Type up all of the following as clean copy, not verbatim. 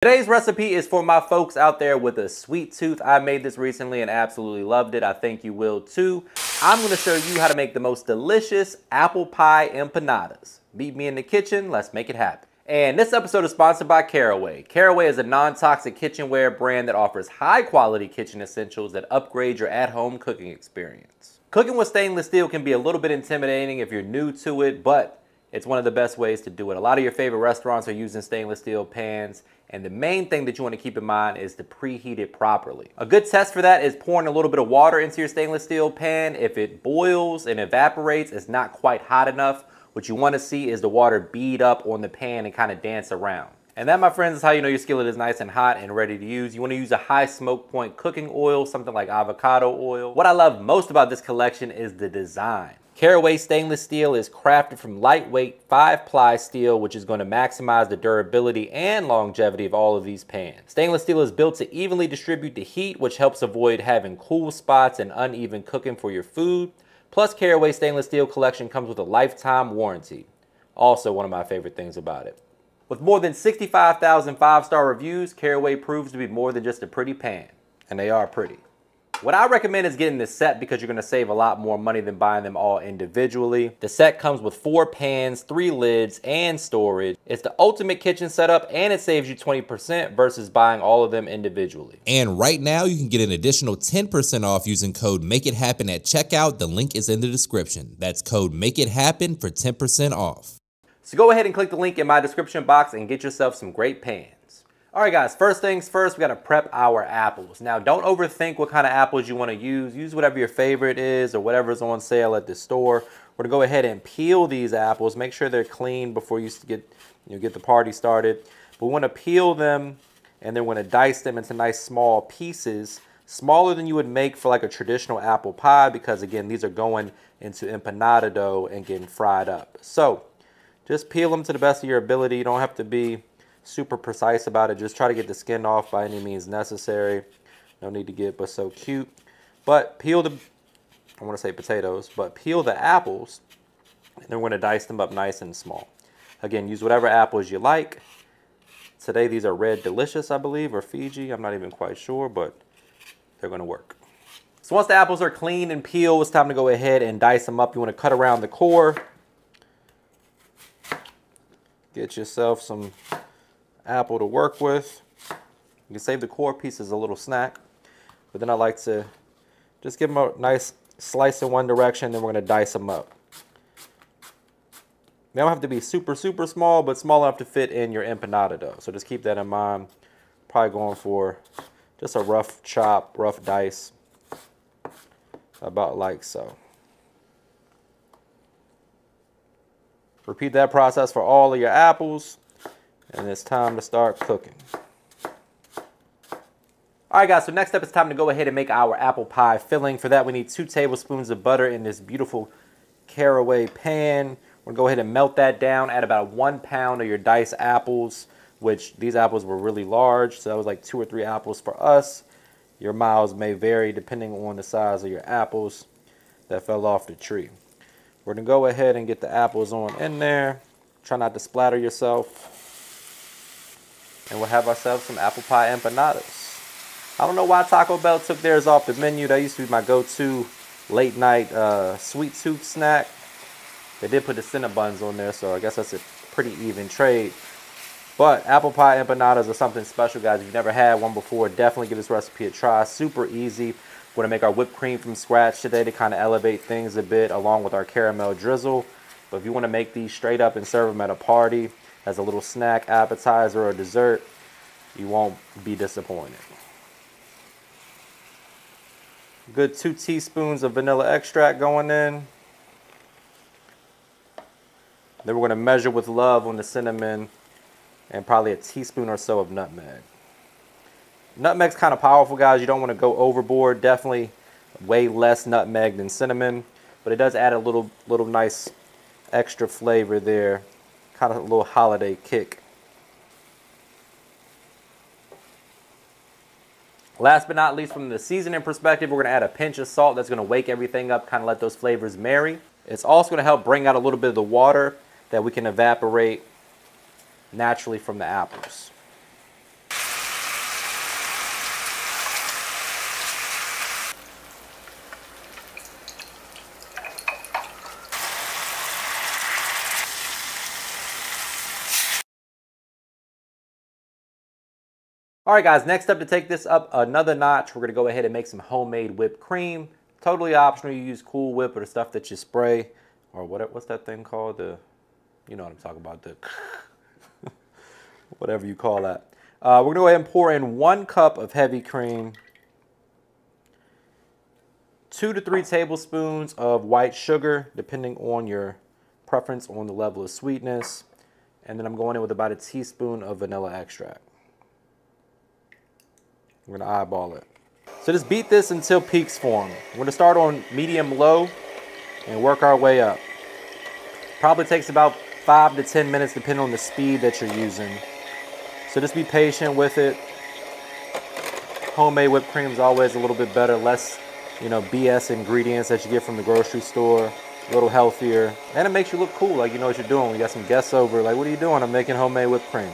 Today's recipe is for my folks out there with a sweet tooth. I made this recently and absolutely loved it. I think you will too. I'm going to show you how to make the most delicious apple pie empanadas. Meet me in the kitchen. Let's make it happen. And this episode is sponsored by Caraway. Caraway is a non-toxic kitchenware brand that offers high-quality kitchen essentials that upgrade your at-home cooking experience. Cooking with stainless steel can be a little bit intimidating if you're new to it, but it's one of the best ways to do it. A lot of your favorite restaurants are using stainless steel pans, and the main thing that you want to keep in mind is to preheat it properly. A good test for that is pouring a little bit of water into your stainless steel pan. If it boils and evaporates, it's not quite hot enough. What you want to see is the water bead up on the pan and kind of dance around. And that, my friends, is how you know your skillet is nice and hot and ready to use. You want to use a high smoke point cooking oil, something like avocado oil. What I love most about this collection is the design. Caraway stainless steel is crafted from lightweight 5-ply steel, which is going to maximize the durability and longevity of all of these pans. Stainless steel is built to evenly distribute the heat, which helps avoid having cool spots and uneven cooking for your food. Plus, Caraway stainless steel collection comes with a lifetime warranty. Also one of my favorite things about it. With more than 65,000 5-star reviews, Caraway proves to be more than just a pretty pan. And they are pretty. What I recommend is getting this set because you're going to save a lot more money than buying them all individually. The set comes with 4 pans, 3 lids, and storage. It's the ultimate kitchen setup, and it saves you 20% versus buying all of them individually. And right now you can get an additional 10% off using code MAKEITHAPPEN at checkout. The link is in the description. That's code MAKEITHAPPEN for 10% off. So go ahead and click the link in my description box and get yourself some great pans. All right, guys, first things first, we got to prep our apples. Now, don't overthink what kind of apples you want to use. Use whatever your favorite is or whatever's on sale at the store. We're going to go ahead and peel these apples. Make sure they're clean before you get the party started. But we want to peel them, and then we're going to dice them into nice small pieces, smaller than you would make for like a traditional apple pie because, again, these are going into empanada dough and getting fried up. So just peel them to the best of your ability. You don't have to be super precise about it. Just try to get the skin off by any means necessary. No need to get but so cute. But peel the, I want to say potatoes, but peel the apples, and then we're going to dice them up nice and small. Again, use whatever apples you like. Today these are Red Delicious, I believe, or Fiji. I'm not even quite sure, but they're going to work. So once the apples are clean and peeled, it's time to go ahead and dice them up. You want to cut around the core. Get yourself some apple to work with. You can save the core piece as a little snack, but then I like to just give them a nice slice in one direction, then we're going to dice them up. They don't have to be super small, but small enough to fit in your empanada dough, so just keep that in mind. Probably going for just a rough chop, rough dice, about like so. Repeat that process for all of your apples. And it's time to start cooking. All right, guys, so next up it's time to go ahead and make our apple pie filling. For that, we need 2 tablespoons of butter in this beautiful Caraway pan. We're gonna go ahead and melt that down. Add about 1 pound of your diced apples, which these apples were really large, so that was like 2 or 3 apples for us. Your miles may vary depending on the size of your apples that fell off the tree. We're gonna go ahead and get the apples on in there. Try not to splatter yourself. And we'll have ourselves some apple pie empanadas. I don't know why Taco Bell took theirs off the menu. That used to be my go-to late night sweet tooth snack. They did put the Cinnabons on there, so I guess that's a pretty even trade. But apple pie empanadas are something special, guys. If you've never had one before, definitely give this recipe a try. Super easy. We're going to make our whipped cream from scratch today to kind of elevate things a bit, along with our caramel drizzle. But if you want to make these straight up and serve them at a party, as a little snack, appetizer, or dessert, you won't be disappointed. Good 2 teaspoons of vanilla extract going in. Then we're going to measure with love on the cinnamon and probably a teaspoon or so of nutmeg. Nutmeg's kind of powerful, guys. You don't want to go overboard. Definitely way less nutmeg than cinnamon, but it does add a little nice extra flavor there. Kind of a little holiday kick. Last but not least, from the seasoning perspective, we're going to add a pinch of salt. That's going to wake everything up, kind of let those flavors marry. It's also going to help bring out a little bit of the water that we can evaporate naturally from the apples. All right, guys, next up, to take this up another notch, we're gonna go ahead and make some homemade whipped cream. Totally optional. You use Cool Whip or the stuff that you spray, or what's that thing called? You know what I'm talking about, the whatever you call that. We're gonna go ahead and pour in 1 cup of heavy cream, 2 to 3 tablespoons of white sugar, depending on your preference on the level of sweetness. And then I'm going in with about a teaspoon of vanilla extract. We're gonna eyeball it. So just beat this until peaks form. We're gonna start on medium-low and work our way up. Probably takes about 5 to 10 minutes depending on the speed that you're using. So just be patient with it. Homemade whipped cream is always a little bit better, less, BS ingredients that you get from the grocery store, a little healthier. And it makes you look cool, like you know what you're doing. When you got some guests over, like, what are you doing? I'm making homemade whipped cream.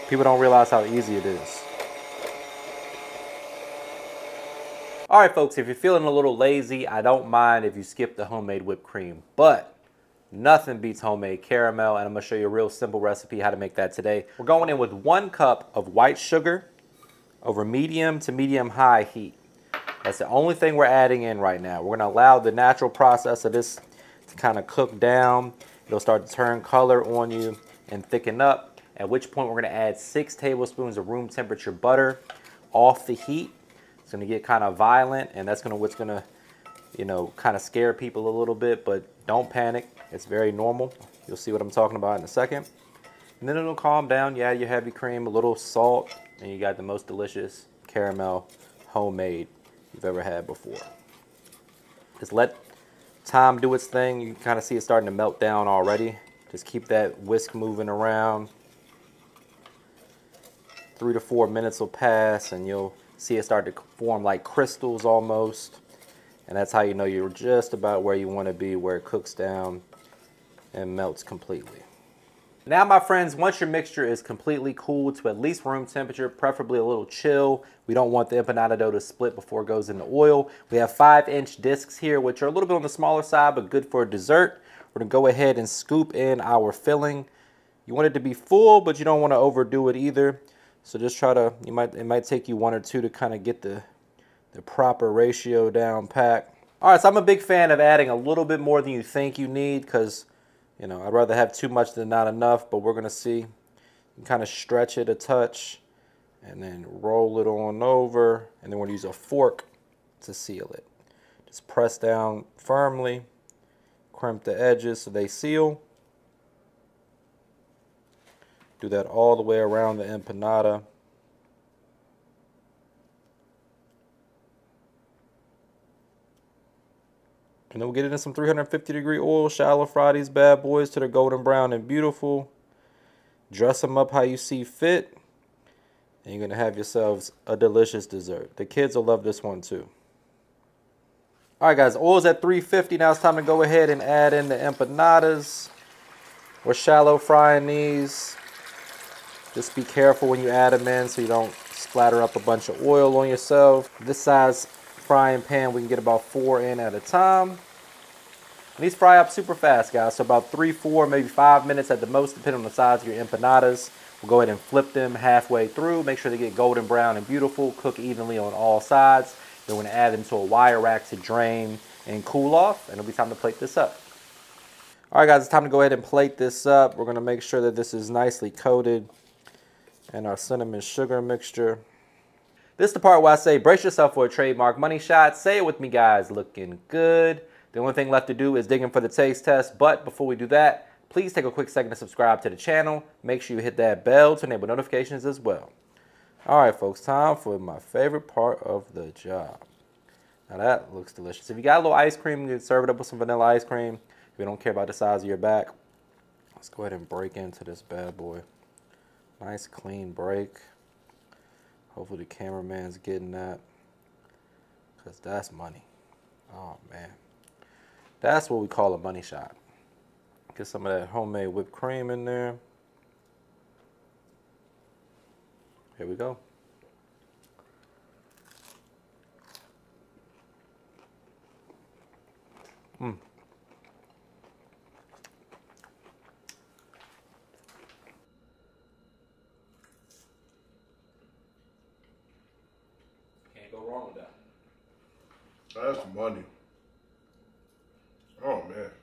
People don't realize how easy it is. All right, folks, if you're feeling a little lazy, I don't mind if you skip the homemade whipped cream, but nothing beats homemade caramel, and I'm gonna show you a real simple recipe how to make that today. We're going in with 1 cup of white sugar over medium to medium-high heat. That's the only thing we're adding in right now. We're gonna allow the natural process of this to kind of cook down. It'll start to turn color on you and thicken up, at which point we're gonna add 6 tablespoons of room temperature butter off the heat. It's gonna get kind of violent, and that's what's gonna, kind of scare people a little bit, but don't panic. It's very normal. You'll see what I'm talking about in a second. And then it'll calm down. You add your heavy cream, a little salt, and you got the most delicious caramel homemade you've ever had before. Just let time do its thing. You can kind of see it starting to melt down already. Just keep that whisk moving around. 3 to 4 minutes will pass, and you'll see it start to form like crystals almost. And that's how you know you're just about where you want to be, where it cooks down and melts completely. Now, my friends, once your mixture is completely cooled to at least room temperature, preferably a little chill, we don't want the empanada dough to split before it goes into oil. We have 5-inch discs here, which are a little bit on the smaller side, but good for dessert. We're gonna go ahead and scoop in our filling. You want it to be full, but you don't want to overdo it either. So just try to, it might take you 1 or 2 to kind of get the proper ratio down pat. All right, so I'm a big fan of adding a little bit more than you think you need, because I'd rather have too much than not enough, but we're gonna see. You can kind of stretch it a touch and then roll it on over, and then we're gonna use a fork to seal it. Just press down firmly, crimp the edges so they seal. Do that all the way around the empanada. And then we'll get it in some 350-degree oil, shallow fry these bad boys till they're golden brown and beautiful. Dress them up how you see fit, and you're gonna have yourselves a delicious dessert. The kids will love this one too. All right, guys, oil's at 350. Now it's time to go ahead and add in the empanadas. We're shallow frying these. Just be careful when you add them in so you don't splatter up a bunch of oil on yourself. This size frying pan, we can get about 4 in at a time. And these fry up super fast, guys. So about 3, 4, maybe 5 minutes at the most, depending on the size of your empanadas. We'll go ahead and flip them halfway through. Make sure they get golden brown and beautiful. Cook evenly on all sides. Then we're gonna add them to a wire rack to drain and cool off. And it'll be time to plate this up. All right, guys, it's time to go ahead and plate this up. We're gonna make sure that this is nicely coated in our cinnamon sugar mixture. This is the part where I say, brace yourself for a trademark money shot. Say it with me, guys. Looking good. The only thing left to do is dig in for the taste test. But before we do that, please take a quick second to subscribe to the channel. Make sure you hit that bell to enable notifications as well. All right, folks, time for my favorite part of the job. Now that looks delicious. If you got a little ice cream, you can serve it up with some vanilla ice cream. If you don't care about the size of your back, let's go ahead and break into this bad boy. Nice clean break. Hopefully the cameraman's getting that, because that's money. Oh man, that's what we call a money shot. Get some of that homemade whipped cream in there. Here we go. go wrong with that. That's money. Oh man.